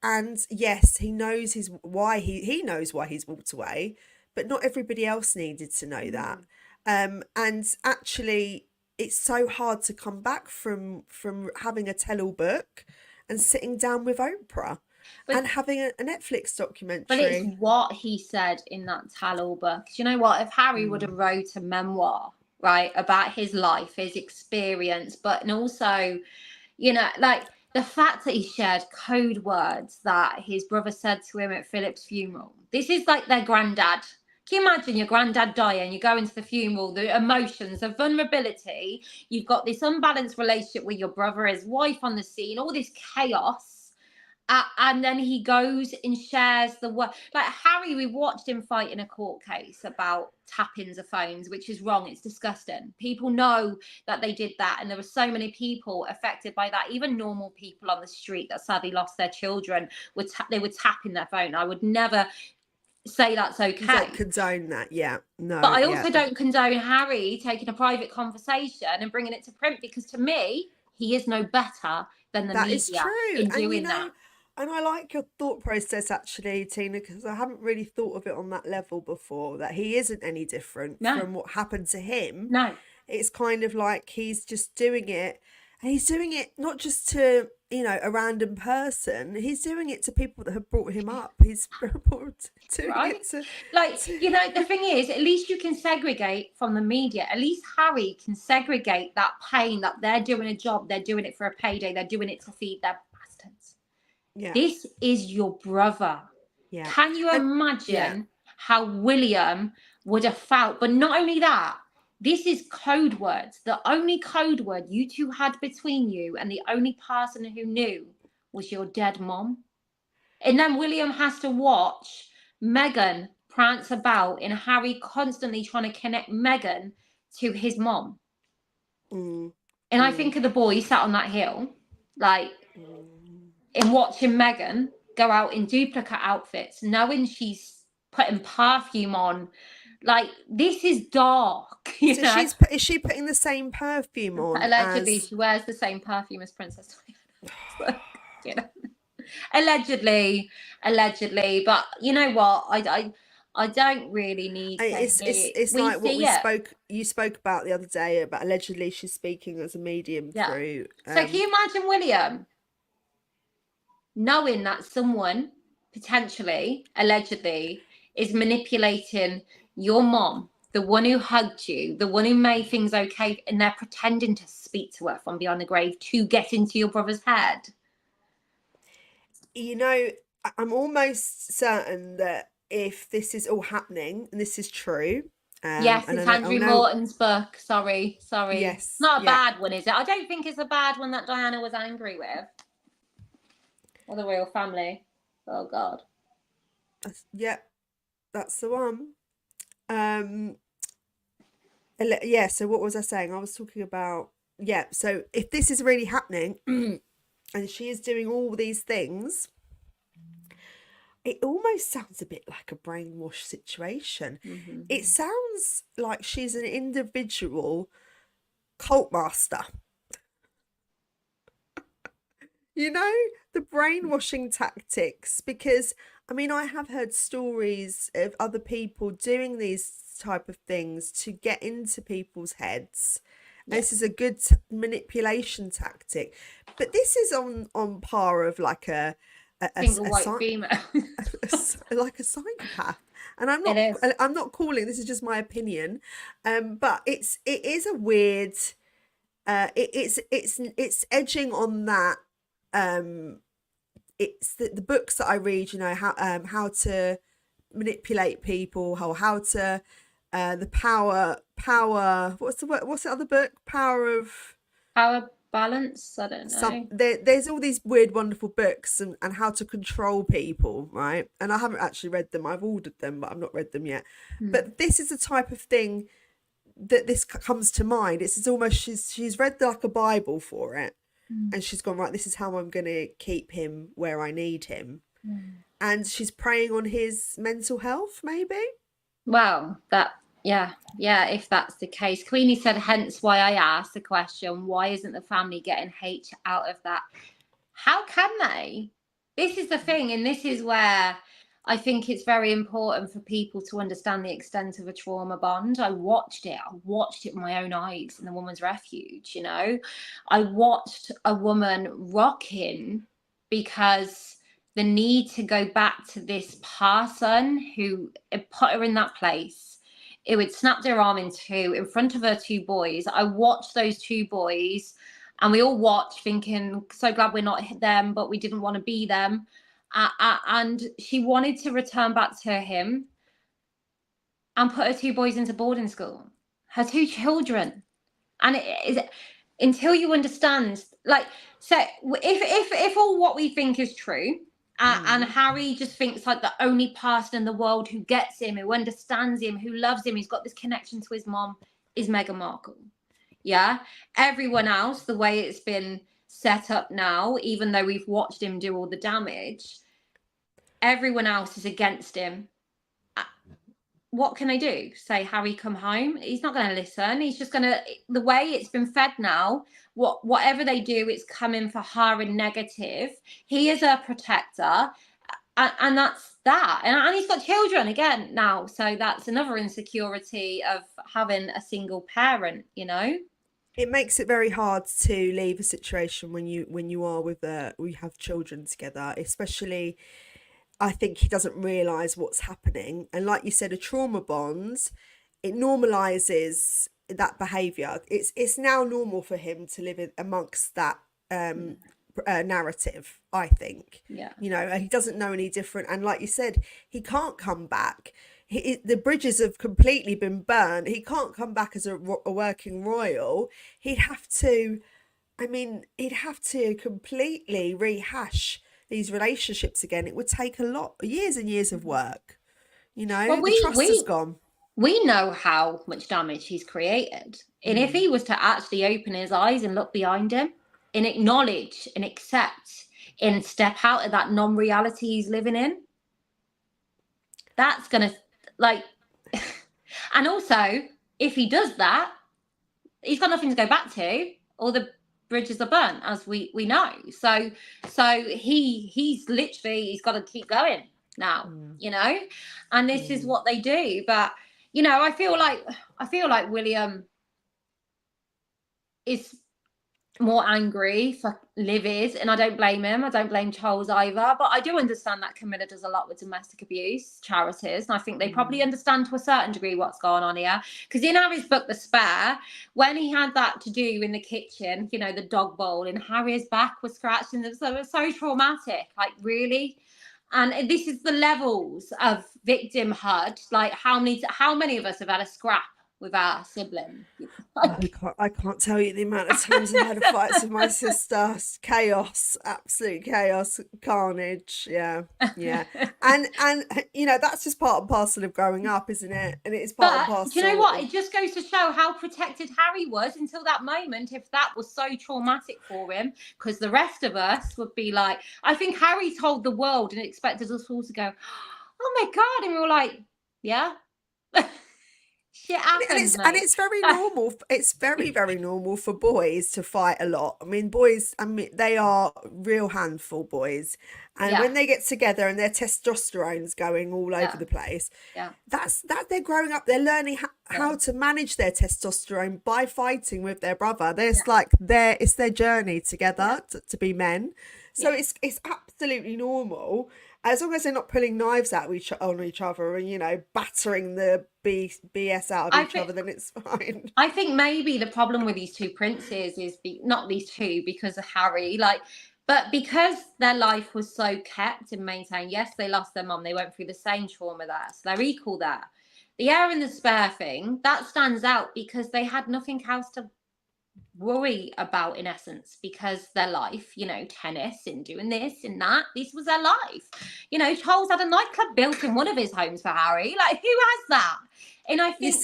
And yes, he knows why he knows why he's walked away. But not everybody else needed to know that. And actually, it's so hard to come back from having a tell-all book and sitting down with Oprah and having a Netflix documentary. But it's what he said in that tell-all book. Do you know what? If Harry would have wrote a memoir, right, about his life, his experience, and also, you know, like the fact that he shared code words that his brother said to him at Philip's funeral. This is like their granddad. Can you imagine your granddad dying? You go into the funeral, the emotions, the vulnerability. You've got this unbalanced relationship with your brother, his wife on the scene, all this chaos. And then he goes and shares the word. Like Harry, we watched him fight in a court case about tappings of phones, which is wrong. It's disgusting. People know that they did that. And there were so many people affected by that. Even normal people on the street that sadly lost their children, they were tapping their phone. I would never say that's okay. You don't condone that, no. But I also don't condone Harry taking a private conversation and bringing it to print, because to me, he is no better than the media in doing that. And I like your thought process actually, Tina, because I haven't really thought of it on that level before, that he isn't any different No. from what happened to him. No. It's kind of like he's just doing it, and he's doing it not just to, you know, a random person. He's doing it to people that have brought him up. He's doing Right? it to, Like, you know, the thing is, at least you can segregate from the media. At least Harry can segregate that pain that they're doing a job, they're doing it for a payday, they're doing it to feed their bastards. yeah, This is your brother. yeah. Can you And- imagine how William would have felt? But not only that, this is code words. The only code word you two had between you, and the only person who knew, was your dead mom. And then William has to watch Meghan prance about, and Harry constantly trying to connect Meghan to his mom. Mm, And I think of the boy sat on that hill, like, mm. in watching Meghan go out in duplicate outfits, knowing she's putting perfume on. Like, this is dark. You So know? is she putting the same perfume on? Allegedly, as... she wears the same perfume as Princess Diana. You know? Allegedly, but you know what? I don't really need to. It's we like what see you spoke about the other day about allegedly she's speaking as a medium through. So can you imagine William knowing that someone potentially, allegedly, is manipulating your mom, the one who hugged you, the one who made things okay, and they're pretending to speak to her from beyond the grave to get into your brother's head? You know, I'm almost certain that if this is all happening and this is true, yes, and it's I Andrew know, Morton's book. Sorry. Yes, Not a yeah. bad one, is it? I don't think it's a bad one that Diana was angry with. Or the royal family. Oh God. That's the one. Yeah. So what was I saying? I was talking about So if this is really happening, and she is doing all these things, it almost sounds a bit like a brainwash situation. Mm-hmm. It sounds like she's an individual cult master. You know, the brainwashing tactics, because I mean, I have heard stories of other people doing these type of things to get into people's heads. Yeah. This is a good manipulation tactic, but this is on par of like a single white female, like a psychopath. And I'm not calling, this is just my opinion, but it is a weird. It's edging on that. It's the books that I read, you know, how to manipulate people, how to the power what's the other book, power balance, I don't know. There's all these weird wonderful books and how to control people, right? And I haven't actually read them. I've ordered them, but I've not read them yet. But this is the type of thing that this comes to mind. It's almost she's read like a Bible for it. And she's gone, right, this is how I'm going to keep him where I need him. And she's preying on his mental health, maybe? Well, if that's the case. Queenie said, hence why I asked the question, why isn't the family getting H out of that? How can they? This is the thing, and this is where I think it's very important for people to understand the extent of a trauma bond. I watched it with my own eyes in The Woman's Refuge, you know. I watched a woman rocking because the need to go back to this person who put her in that place. It would snap their arm in two in front of her two boys. I watched those two boys, and we all watched thinking, so glad we're not them, but we didn't want to be them. And she wanted to return back to him and put her two boys into boarding school, her two children. And it is, until you understand, like, so if all what we think is true, and Harry just thinks like the only person in the world who gets him, who understands him, who loves him, he's got this connection to his mom, is Meghan Markle. Yeah. Everyone else, the way it's been set up now, even though we've watched him do all the damage, everyone else is against him. What can I do? Say, Harry, come home? He's not going to listen. He's just going to, the way it's been fed now, whatever they do, it's coming for her in negative. He is a protector, and that's that. And he's got children again now, so that's another insecurity of having a single parent, you know. It makes it very hard to leave a situation when you are with we have children together, especially. I think he doesn't realize what's happening, and like you said, a trauma bond, it normalizes that behavior. It's now normal for him to live amongst that narrative, I think. Yeah. You know, he doesn't know any different, and like you said, he can't come back. The bridges have completely been burned. He can't come back as a working royal. He'd have to completely rehash these relationships again. It would take a lot, years and years of work. You know, Well, the trust is gone. We know how much damage he's created. And if he was to actually open his eyes and look behind him and acknowledge and accept and step out of that non-reality he's living in, that's going to, like, and also, if he does that, he's got nothing to go back to. All the bridges are burnt, as we know. So he's got to keep going now, you know, and this is what they do. But you know, I feel like William is more angry for livid, and I don't blame him. I don't blame Charles either, but I do understand that Camilla does a lot with domestic abuse charities, and I think they probably understand to a certain degree what's going on here. Because in Harry's book, The Spare, when he had that to do in the kitchen, you know, the dog bowl, and Harry's back was scratched, and it was so traumatic, like, really. And this is the levels of victimhood. Like, how many of us have had a scrap with our sibling? I can't tell you the amount of times I had fights with my sister. Chaos, absolute chaos, carnage. Yeah. And you know, that's just part and parcel of growing up, isn't it? And it's part and parcel. Do you know what? It just goes to show how protected Harry was until that moment. If that was so traumatic for him, because the rest of us would be like, I think Harry told the world and expected us all to go, oh my God, and we were like, yeah. Shit happens, and it's very normal. It's very, very normal for boys to fight a lot. I mean, boys, they are real handful, boys. And when they get together and their testosterone's going all over the place, that's they're growing up. They're learning how to manage their testosterone by fighting with their brother. There's it's their journey together to be men. So it's absolutely normal. As long as they're not pulling knives out on each other and, you know, battering the BS out of each other, then it's fine. I think maybe the problem with these two princes is not these two because of Harry, but because their life was so kept and maintained. Yes, they lost their mum. They went through the same trauma there. So they're equal there. The heir and the spare thing, that stands out because they had nothing else to worry about, in essence, because their life, you know, tennis and doing this and that, this was their life. You know, Charles had a nightclub built in one of his homes for Harry. Like, who has that? And I think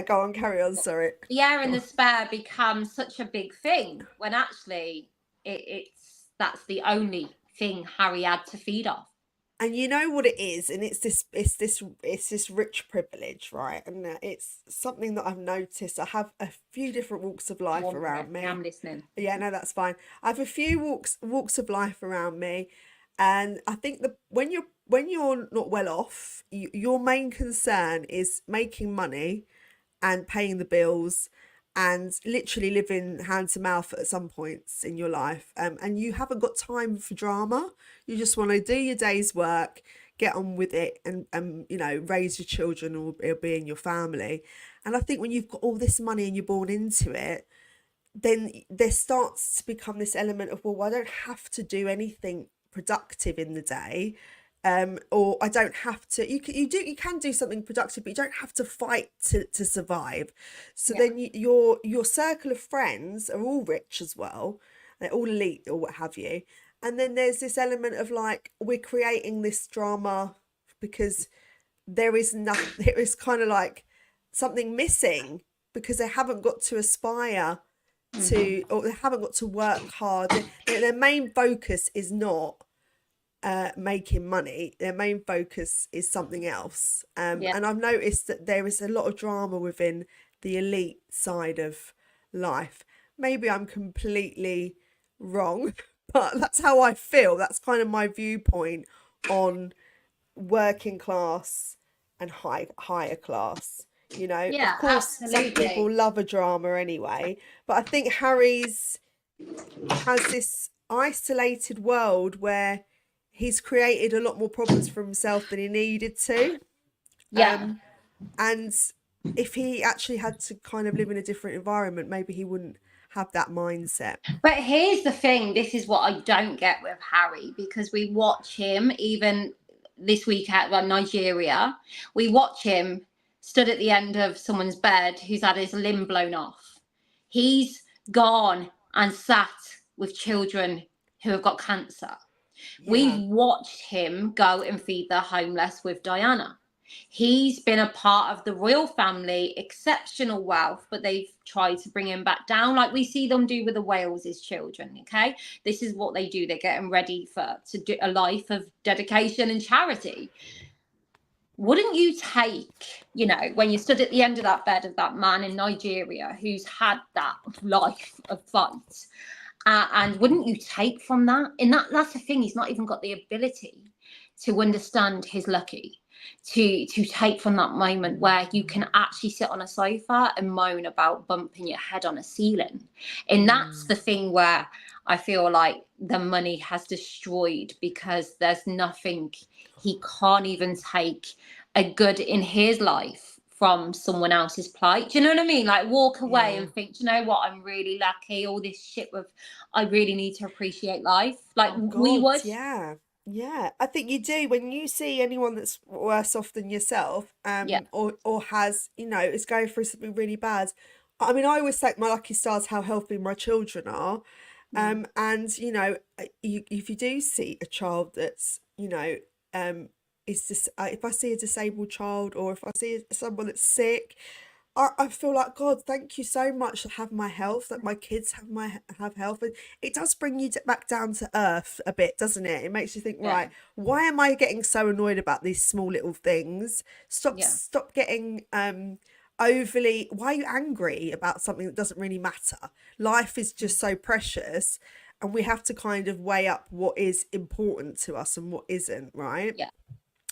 go on, carry on, sorry. The heir and the spare becomes such a big thing when actually that's the only thing Harry had to feed off. And you know what it is, and it's this rich privilege, right? And it's something that I've noticed. I have a few different walks of life around me. I'm listening. Yeah, no, that's fine. I have a few walks of life around me, and I think that when you're not well off, your main concern is making money and paying the bills and literally living hand to mouth at some points in your life. And you haven't got time for drama. You just want to do your day's work, get on with it, and you know, raise your children or be in your family. And I think when you've got all this money and you're born into it, then there starts to become this element of, well, I don't have to do anything productive in the day. Or I don't have to. You can do something productive, but you don't have to fight to survive. So then your circle of friends are all rich as well. They're all elite or what have you. And then there's this element of like, we're creating this drama because there is kind of like something missing because they haven't got to aspire to, or they haven't got to work hard. Their main focus is not making money. Their main focus is something else. And I've noticed that there is a lot of drama within the elite side of life. maybe I'm completely wrong, but that's how I feel. That's kind of my viewpoint on working class and higher class. You know, of Yeah, course, some people absolutely. love a drama anyway, but I think Harry's has this isolated world where he's created a lot more problems for himself than he needed to. Yeah. And if he actually had to kind of live in a different environment, maybe he wouldn't have that mindset. But here's the thing, this is what I don't get with Harry, because we watch him even this week at Nigeria. We watch him stood at the end of someone's bed who's had his limb blown off. He's gone and sat with children who have got cancer. Yeah. We've watched him go and feed the homeless with Diana. He's been a part of the royal family, exceptional wealth, but they've tried to bring him back down, like we see them do with the Wales's children. Okay, this is what they do. They're getting ready to do a life of dedication and charity. Wouldn't you take, you know, when you stood at the end of that bed of that man in Nigeria who's had that life of fight, and wouldn't you take from that? And that's the thing, he's not even got the ability to understand his lucky, to take from that moment where you can actually sit on a sofa and moan about bumping your head on a ceiling. And that's the thing where I feel like the money has destroyed, because there's nothing, he can't even take a good in his life from someone else's plight. Do you know what I mean? Like walk away and think, do you know what, I'm really lucky, all this shit with, I really need to appreciate life. Like we would. Yeah, I think you do when you see anyone that's worse off than yourself, or has, you know, is going through something really bad. I mean, I always thank my lucky stars how healthy my children are, and you know, if you do see a child that's, you know, is this, if I see a disabled child, or if I see someone that's sick, I feel like, God, thank you so much to have my health, that my kids have health. And it does bring you back down to earth a bit, doesn't it? It makes you think, right, why am I getting so annoyed about these small little things? Stop getting overly, why are you angry about something that doesn't really matter? Life is just so precious, and we have to kind of weigh up what is important to us and what isn't, right? Yeah.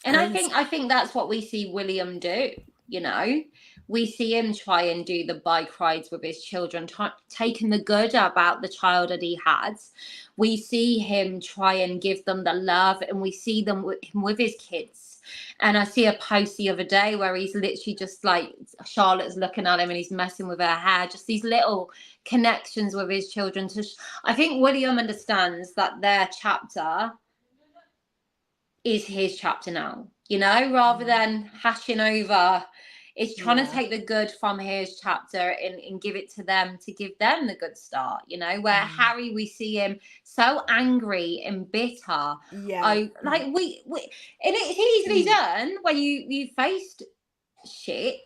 And I think that's what we see William do. You know, we see him try and do the bike rides with his children, taking the good about the childhood he had. We see him try and give them the love, and we see them with his kids. And I see a post the other day where he's literally just like, Charlotte's looking at him and he's messing with her hair, just these little connections with his children. I think William understands that their chapter is his chapter now, you know, rather than hashing over. It's trying to take the good from his chapter and give it to them, to give them the good start, you know, where Harry, we see him so angry and bitter. Like we and it's easily done when you faced shit.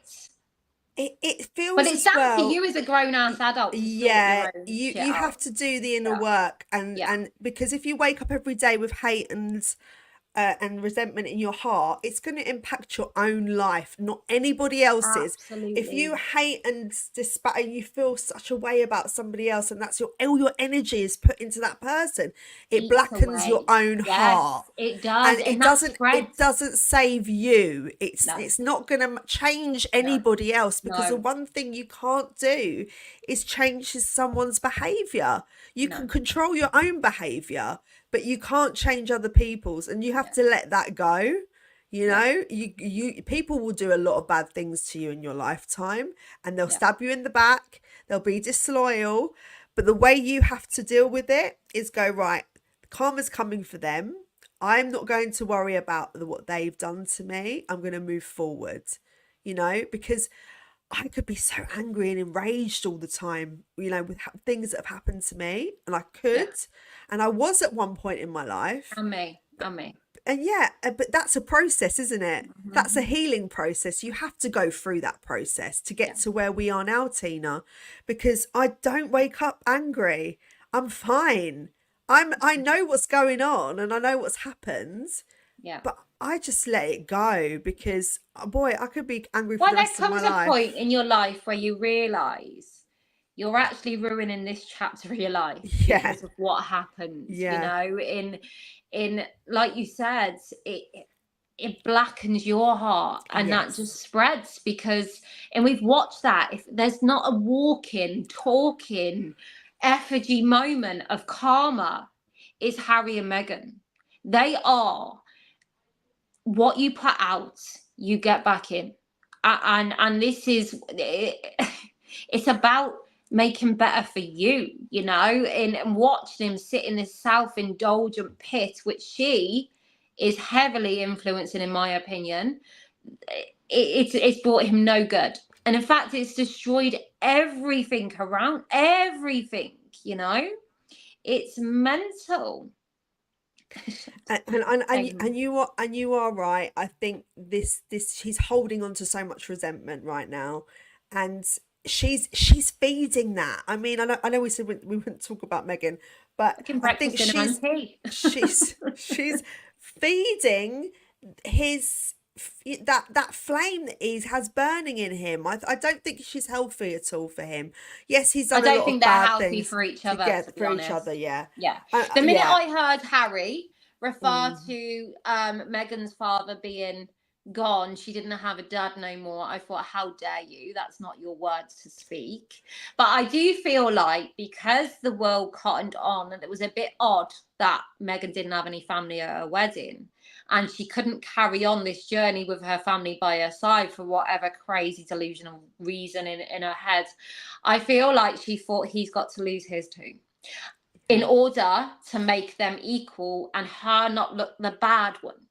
It feels, but it's down to you as a grown-ass adult to you have to do the inner work, and because if you wake up every day with hate and resentment in your heart, it's going to impact your own life, not anybody else's. Absolutely. If you hate and despise, and you feel such a way about somebody else, and that's all your energy is put into that person, it blackens your own heart. It does, and it doesn't save you. It's not going to change anybody else, because the one thing you can't do is change someone's behavior. You can control your own behavior, but you can't change other people's, and you have to let that go. You know, you people will do a lot of bad things to you in your lifetime, and they'll stab you in the back, they'll be disloyal, but the way you have to deal with it is go, right, karma's coming for them. I'm not going to worry about what they've done to me. I'm going to move forward, you know, because I could be so angry and enraged all the time, you know, with things that have happened to me, and I could, and I was at one point in my life. And me. And but that's a process, isn't it? That's a healing process. You have to go through that process to get to where we are now, Tina, because I don't wake up angry. I'm fine. I know what's going on, and I know what's happened. But I just let it go, because boy, I could be angry for the rest of my life. There comes a point in your life where you realise you're actually ruining this chapter of your life Yeah. because of what happens. Yeah. You know, in like you said, it blackens your heart, and that Yes. just spreads because, and we've watched that. If there's not a walking, talking, effigy moment of karma, is Harry and Meghan. They are what you put out, you get back in, and this is it's about making better for you, you know, and watching him sit in this self-indulgent pit, which she is heavily influencing, in my opinion. It's brought him no good, and in fact, it's destroyed everything around everything. You know, it's mental. And you are right. I think this he's holding on to so much resentment right now, and she's feeding that. I mean, I know we said we wouldn't talk about Meghan, but I think she's feeding his that flame that he has burning in him. I don't think she's healthy at all for him. Yes, he's done a lot of bad things for each other. together for each other. Yeah. The minute I heard Harry refer to Meghan's father being gone, she didn't have a dad no more, I thought, how dare you? That's not your words to speak. But I do feel like, because the world cottoned on, and it was a bit odd that Meghan didn't have any family at her wedding, and she couldn't carry on this journey with her family by her side for whatever crazy delusional reason in her head. I feel like she thought he's got to lose his too, in order to make them equal and her not look the bad one.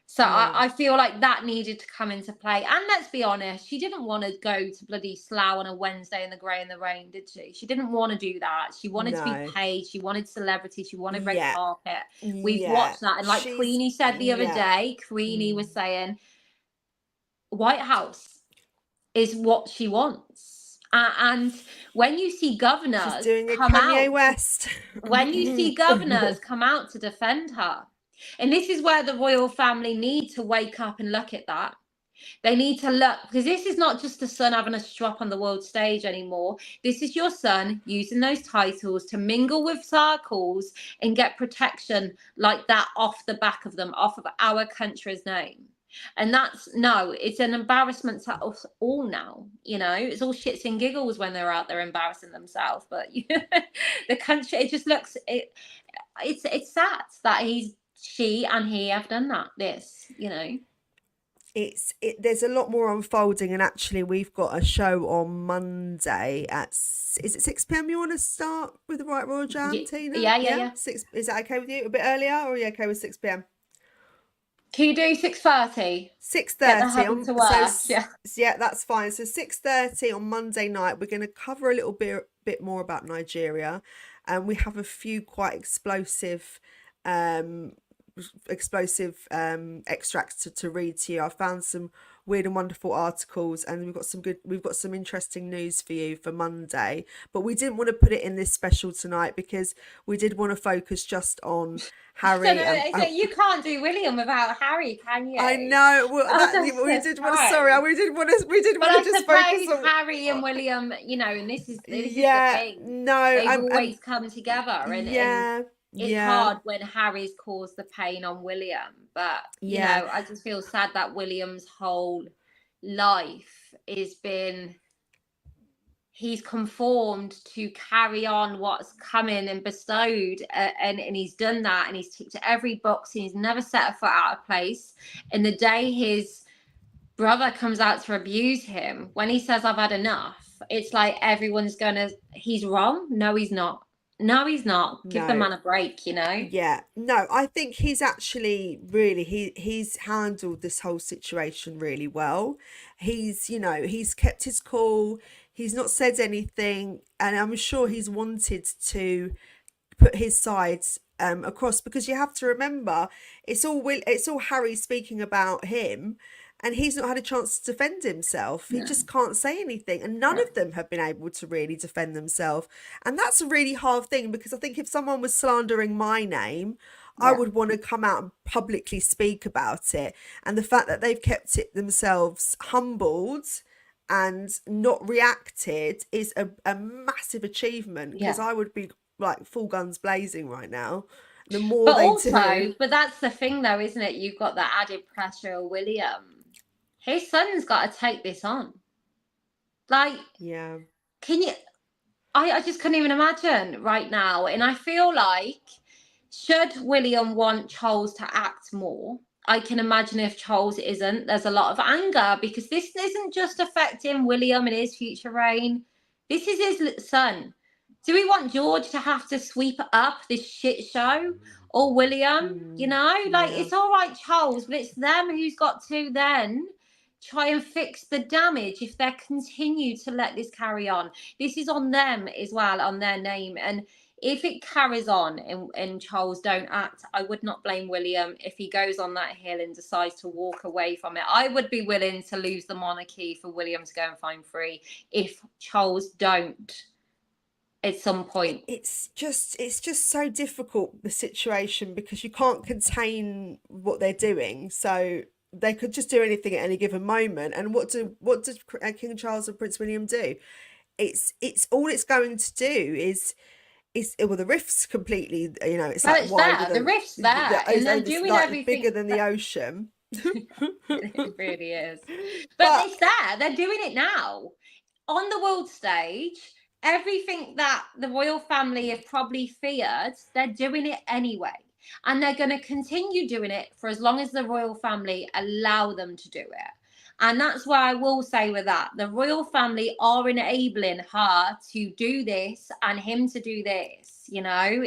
So I feel like that needed to come into play. And let's be honest, she didn't want to go to bloody Slough on a Wednesday in the grey and the rain, did she? She didn't want to do that. She wanted to be paid. She wanted celebrity. She wanted red carpet. We've watched that. And like Queenie said the other day, Queenie was saying, White House is what she wants. And when you see governors She's doing come Kanye out, West. when you see governors come out to defend her, and this is where the royal family need to wake up and look at that. They need to look, because this is not just a son having a strop on the world stage anymore. This is your son using those titles to mingle with circles and get protection like that off the back of them, off of our country's name. And it's an embarrassment to us all now. You know, it's all shits and giggles when they're out there embarrassing themselves. But the country, it just looks, it's sad that she and he have done that. You know, there's a lot more unfolding, and actually we've got a show on Monday at, is it 6 p.m. you want to start with the Right Royal Jam, Tina? Yeah. 6, is that okay with you? A bit earlier, or are you okay with 6 p.m? Can you do 6:30? 6:30 yeah, that's fine. So 6:30 on Monday night, we're going to cover a little bit more about Nigeria, and we have a few quite explosive extracts to read to you. I found some weird and wonderful articles, and we've got some interesting news for you for Monday, but we didn't want to put it in this special tonight because we did want to focus just on Harry. You can't do William without Harry, can you? I know. We did want to just focus on Harry and William, you know, and this is the thing. They've always come together, and it's hard when Harry's caused the pain on William, but you know, I just feel sad that William's whole life he's conformed to carry on what's coming and bestowed, and he's done that, and he's ticked every box, and he's never set a foot out of place. And the day his brother comes out to abuse him, when he says, I've had enough, it's like everyone's he's wrong. No, he's not. Give the man a break, you know? Yeah. No, I think he's actually really, he's handled this whole situation really well. He's kept his cool. He's not said anything. And I'm sure he's wanted to put his sides across, because you have to remember, it's all Harry speaking about him. And he's not had a chance to defend himself. He just can't say anything. And none of them have been able to really defend themselves. And that's a really hard thing, because I think if someone was slandering my name, I would want to come out and publicly speak about it. And the fact that they've kept it themselves humbled and not reacted is a massive achievement, because I would be like full guns blazing right now. The more But they also, do. but that's the thing though, isn't it? You've got the added pressure of William. His son's got to take this on. Like, Yeah. can you? I just couldn't even imagine right now. And I feel like, should William want Charles to act more, I can imagine if Charles isn't, there's a lot of anger, because this isn't just affecting William and his future reign. This is his son. Do we want George to have to sweep up this shit show, or William? You know, like, it's all right, Charles, but it's them who's got to then try and fix the damage if they continue to let this carry on. This is on them as well, on their name. And if it carries on and Charles don't act, I would not blame William if he goes on that hill and decides to walk away from it. I would be willing to lose the monarchy for William to go and find free if Charles don't at some point. It's just so difficult, the situation, because you can't contain what they're doing. So they could just do anything at any given moment. And what do King Charles and Prince William do? It's all it's going to do is well, the rift's completely, you know, it's like wider the rift's there, and they're doing like everything bigger than the ocean. It really is. But it's there. They're doing it now on the world stage. Everything that the royal family have probably feared, they're doing it anyway. And they're going to continue doing it for as long as the royal family allow them to do it. And that's why I will say with that, the royal family are enabling her to do this and him to do this. You know,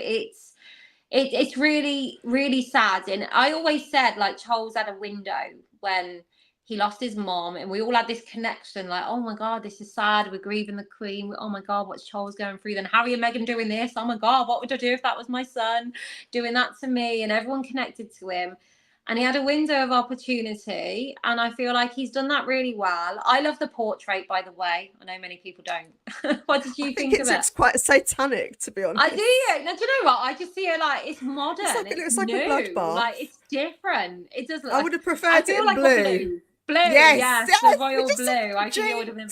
it's really, really sad. And I always said, like, Charles had a window when he lost his mom, and we all had this connection, like, oh my God, this is sad. We're grieving the Queen. Oh my God, what's Charles going through? Then Harry and Meghan doing this. Oh my God, what would I do if that was my son doing that to me? And everyone connected to him. And he had a window of opportunity, and I feel like he's done that really well. I love the portrait, by the way. I know many people don't. What did you think of it? It looks quite satanic, to be honest. I do. Now, do you know what? I just see it like it's modern. It looks like a bloodbath. Like, it's different. It does. I would have preferred it in like blue. Blue, yes, the royal blue. I think it would have been.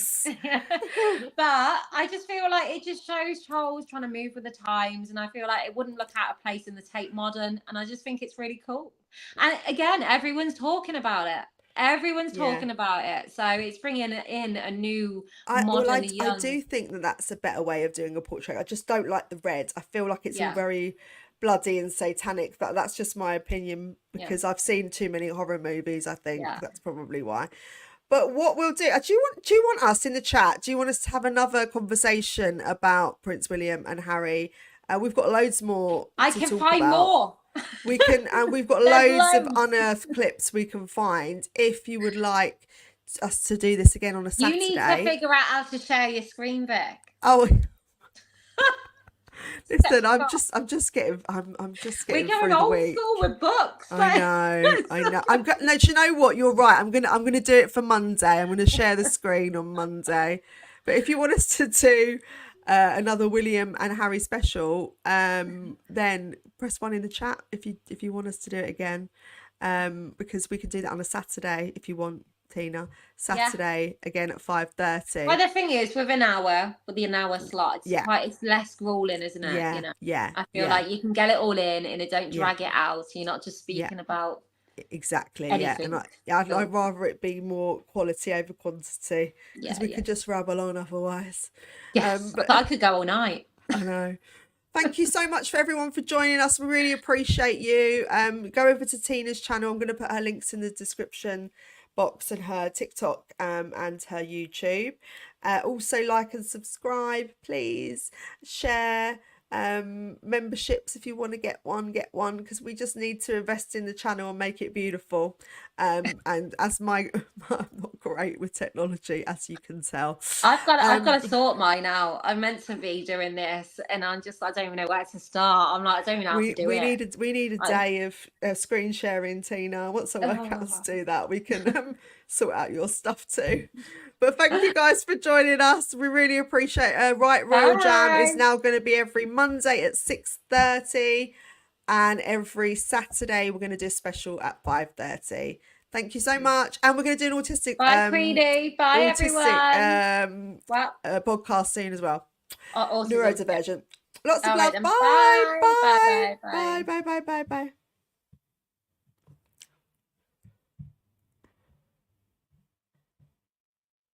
But I just feel like it just shows Charles trying to move with the times, and I feel like it wouldn't look out of place in the Tate Modern, and I just think it's really cool. And again, everyone's talking about it. Everyone's talking about it, so it's bringing in a new modern. I do think that that's a better way of doing a portrait. I just don't like the red. I feel like it's all very bloody and satanic. That's just my opinion, because I've seen too many horror movies. I think that's probably why. But what we'll do, do you want us in the chat, do you want us to have another conversation about Prince William and Harry? We've got loads more. I can find more. We can, and we've got loads of unearthed clips we can find. If you would like us to do this again on a Saturday, you need to figure out how to share your screen, Vic. Oh. Listen, I'm just getting We're going through the old week. school with books. I know. No, do you know what? You're right. I'm gonna do it for Monday. I'm gonna share the screen on Monday. But if you want us to do another William and Harry special, then press 1 in the chat if you want us to do it again, because we can do that on a Saturday if you want, Tina. Saturday again at 5:30. Well, the thing is, with an hour, with the hour slot, it's less grueling, isn't it? Yeah, you know? yeah. I feel like you can get it all in, and it don't drag it out. So you're not just speaking about exactly anything. I'd rather it be more quality over quantity, because we could just rabble on otherwise. Yes, but I could go all night. I know. Thank you so much for everyone for joining us. We really appreciate you. Go over to Tina's channel. I'm going to put her links in the description box, and her TikTok and her YouTube. Also like and subscribe, please. Share. Memberships, if you want to get one, because we just need to invest in the channel and make it beautiful. And as I'm not great with technology, as you can tell. I've got to sort mine out. I'm meant to be doing this, and I don't even know where to start. I'm like, I don't even know how to do it. We need a day of screen sharing, Tina. Once I work out how to do that, we can sort out your stuff too. But thank you guys for joining us. We really appreciate it. Right Royal Jam is now going to be every Monday at 6:30, and every Saturday we're going to do a special at 5:30. Thank you so much. And we're going to do an autistic Bye, Queenie. Bye, everyone. Well, Podcast soon as well. autism. Neurodivergent. Lots of All love. right then. Bye. Bye. Bye. Bye. Bye. Bye. Bye. Bye. Bye.